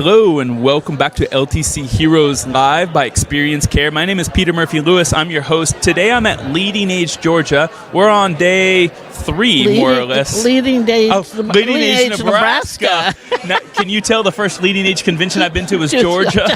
Hello and welcome back to LTC Heroes Live by Experience Care. My name is Peter Murphy Lewis. I'm your host. Today I'm at LeadingAge, Georgia. We're on day 3, more or less. LeadingAge Nebraska. Now, can you tell the first LeadingAge convention I've been to was Georgia?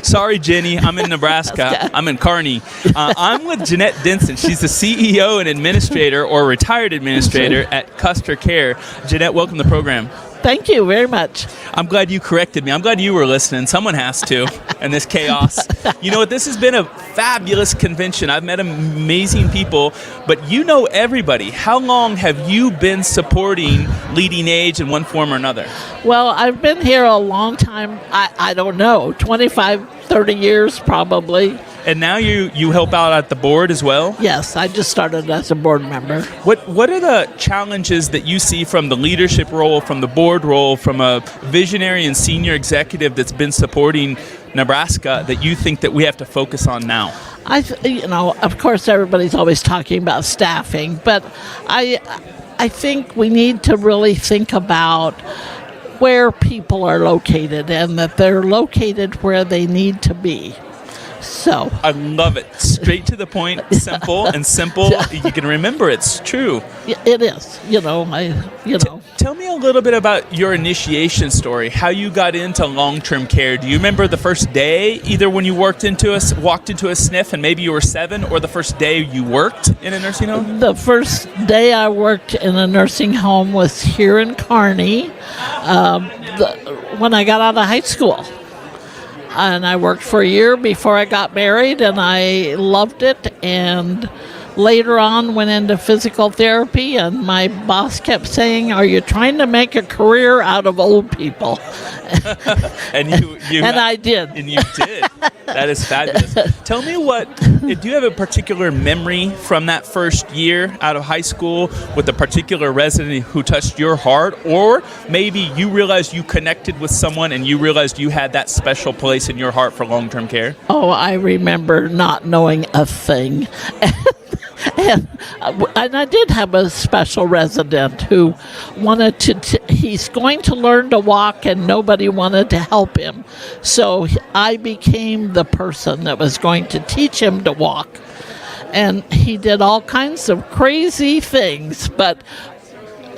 Sorry, Jenny. I'm in Nebraska. I'm in Kearney. I'm with Jeanette Denson. She's the CEO and administrator or retired administrator at Custer Care. Jeanette, welcome to the program. Thank you very much. I'm glad you corrected me. I'm glad you were listening. Someone has to in this chaos. You know what? This has been a fabulous convention. I've met amazing people, but you know everybody. How long have you been supporting LeadingAge in one form or another? Well, I've been here a long time. I don't know, 25, 30 years probably. And now you help out at the board as well? Yes, I just started as a board member. What are the challenges that you see from the leadership role, from the board role, from a visionary and senior executive that's been supporting Nebraska that you think that we have to focus on now? Of course, everybody's always talking about staffing, but I think we need to really think about where people are located and that they're located where they need to be. So I love it. Straight to the point, simple, and simple. You can remember it's true. It is. Tell me a little bit about your initiation story, how you got into long-term care. Do you remember the first day, either when you walked into a SNF and maybe you were 7, or the first day you worked in a nursing home? The first day I worked in a nursing home was here in Kearney when I got out of high school. And I worked for a year before I got married, and I loved it. And later on went into physical therapy, and my boss kept saying, "Are you trying to make a career out of old people?" And I did. And you did. That is fabulous. Tell me do you have a particular memory from that first year out of high school with a particular resident who touched your heart? Or maybe you realized you connected with someone and you realized you had that special place in your heart for long-term care? Oh, I remember not knowing a thing. And I did have a special resident who wanted he's going to learn to walk and nobody wanted to help him. So I became the person that was going to teach him to walk. And he did all kinds of crazy things, but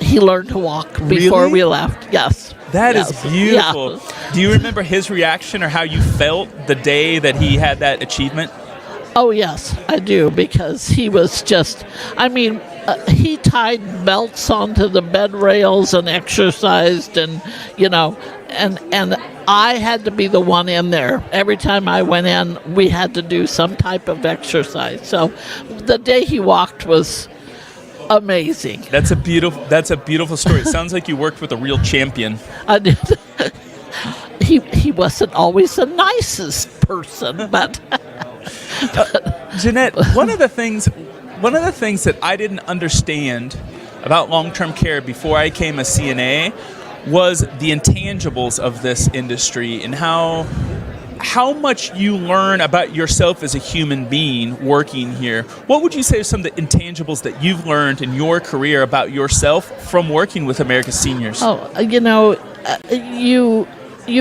he learned to walk before we left. Yes. That is beautiful. Yeah. Do you remember his reaction or how you felt the day that he had that achievement? Oh, yes, I do, because he was just, he tied belts onto the bed rails and exercised and I had to be the one in there. Every time I went in, we had to do some type of exercise. So the day he walked was amazing. That's a beautiful story. It sounds like you worked with a real champion. I did. He wasn't always the nicest person, but... Jeanette, one of the things that I didn't understand about long-term care before I became a CNA was the intangibles of this industry and how much you learn about yourself as a human being working here. What would you say are some of the intangibles that you've learned in your career about yourself from working with America's seniors? Oh, you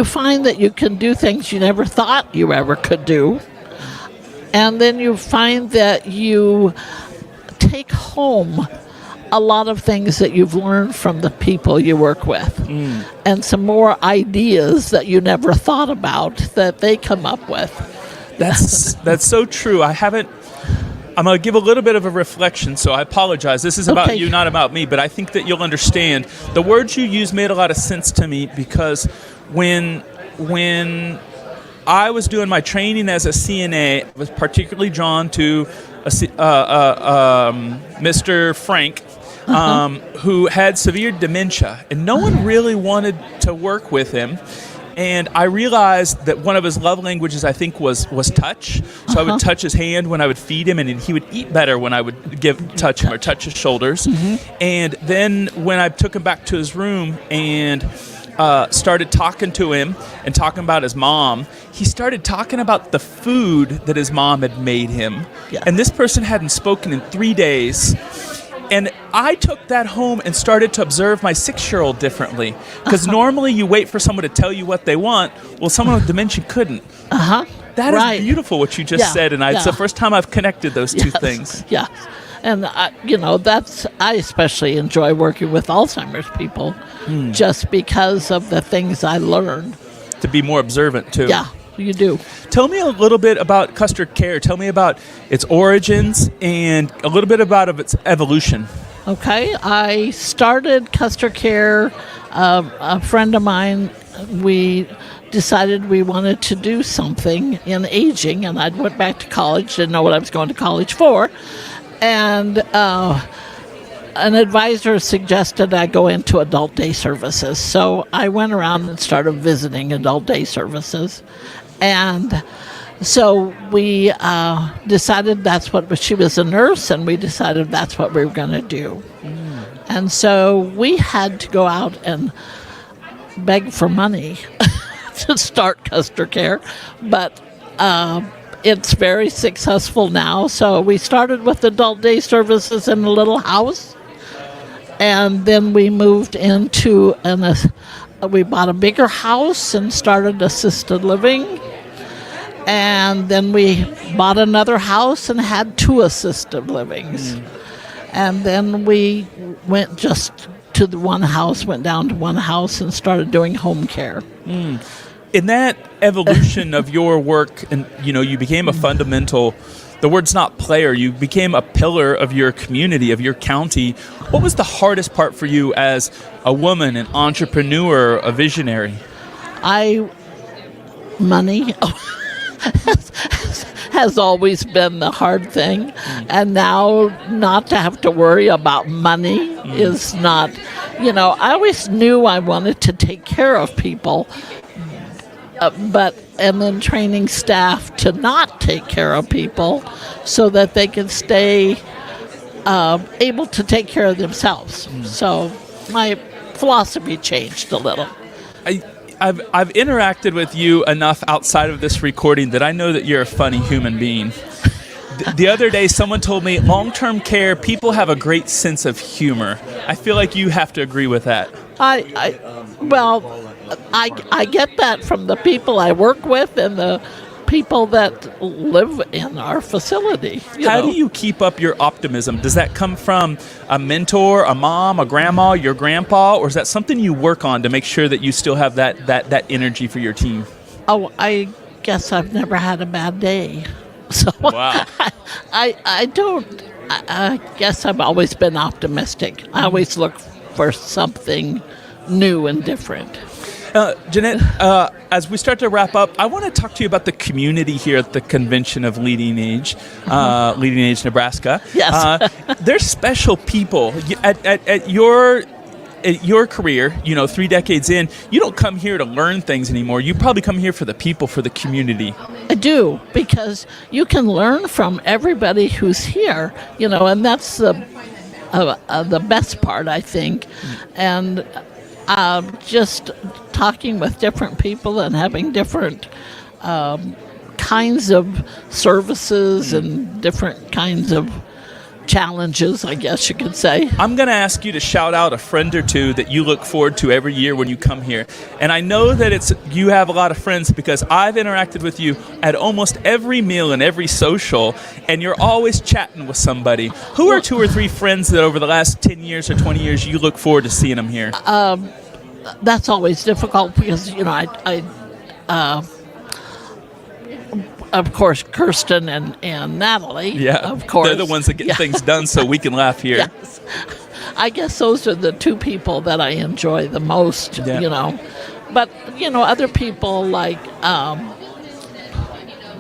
find that you can do things you never thought you ever could do. And then you find that you take home a lot of things that you've learned from the people you work with. And some more ideas that you never thought about that they come up with. That's so true. I'm going to give a little bit of a reflection, so I apologize. This is about you, not about me, but I think that you'll understand. The words you used made a lot of sense to me because when I was doing my training as a CNA, I was particularly drawn to Mr. Frank, who had severe dementia, and no one really wanted to work with him. And I realized that one of his love languages, I think, was touch. So I would touch his hand when I would feed him, and he would eat better when I would touch him or touch his shoulders. And then when I took him back to his room and started talking to him and talking about his mom, he started talking about the food that his mom had made him. And this person hadn't spoken in 3 days. And I took that home and started to observe my 6-year-old differently. Because normally you wait for someone to tell you what they want. Well, someone with dementia couldn't. That is beautiful what you just said, and it's the first time I've connected those two things. Yes. And, I especially enjoy working with Alzheimer's people just because of the things I learned. To be more observant, too. Yeah, you do. Tell me a little bit about Custer Care. Tell me about its origins and a little bit about its evolution. Okay, I started Custer Care. A friend of mine, we decided we wanted to do something in aging, and I went back to college, didn't know what I was going to college for, and an advisor suggested I go into adult day services. So I went around and started visiting adult day services, and so we decided that's what, she was a nurse, and we decided that's what we were going to do. And so we had to go out and beg for money to start Custer Care, but it's very successful now. So we started with adult day services in a little house, and then we moved into we bought a bigger house and started assisted living, and then we bought another house and had 2 assisted livings, and then we went just to the one house, went down to one house and started doing home care. In that evolution of your work, and you became a fundamental, the word's not player, you became a pillar of your community, of your county. What was the hardest part for you as a woman, an entrepreneur, a visionary? Money has always been the hard thing, and now not to have to worry about money is not, I always knew I wanted to take care of people, and then training staff to not take care of people so that they can stay able to take care of themselves. So my philosophy changed a little. I've interacted with you enough outside of this recording that I know that you're a funny human being. The other day, someone told me long-term care, people have a great sense of humor. I feel like you have to agree with that. I get that from the people I work with and the people that live in our facility. How do you keep up your optimism? Does that come from a mentor, a mom, a grandma, your grandpa, or is that something you work on to make sure that you still have that energy for your team? Oh, I guess I've never had a bad day. So wow. I guess I've always been optimistic. I always look for something new and different. Jeanette, as we start to wrap up, I want to talk to you about the community here at the convention of LeadingAge, LeadingAge Nebraska. Yes. They're special people. At your career, 3 decades in, you don't come here to learn things anymore. You probably come here for the people, for the community. I do, because you can learn from everybody who's here, and that's the best part, I think. And just talking with different people and having different kinds of services and different kinds of challenges, I guess you could say. I'm going to ask you to shout out a friend or two that you look forward to every year when you come here. And I know that you have a lot of friends because I've interacted with you at almost every meal and every social, and you're always chatting with somebody. Who are 2 or 3 friends that over the last 10 years or 20 years you look forward to seeing them here? That's always difficult because, of course, Kirsten and Natalie. Yeah, of course. They're the ones that get things done so we can laugh here. Yes. I guess those are the 2 people that I enjoy the most, But, other people like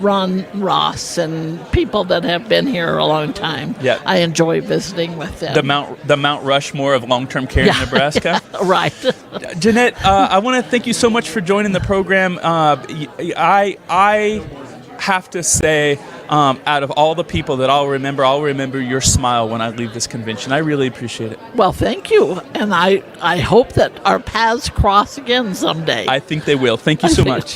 Ron Ross and people that have been here a long time. Yeah. I enjoy visiting with them. The Mount Rushmore of long-term care in Nebraska. Right. Jeanette, I want to thank you so much for joining the program. I have to say, out of all the people that I'll remember your smile when I leave this convention. I really appreciate it. Well, thank you. And I hope that our paths cross again someday. I think they will. Thank you so much.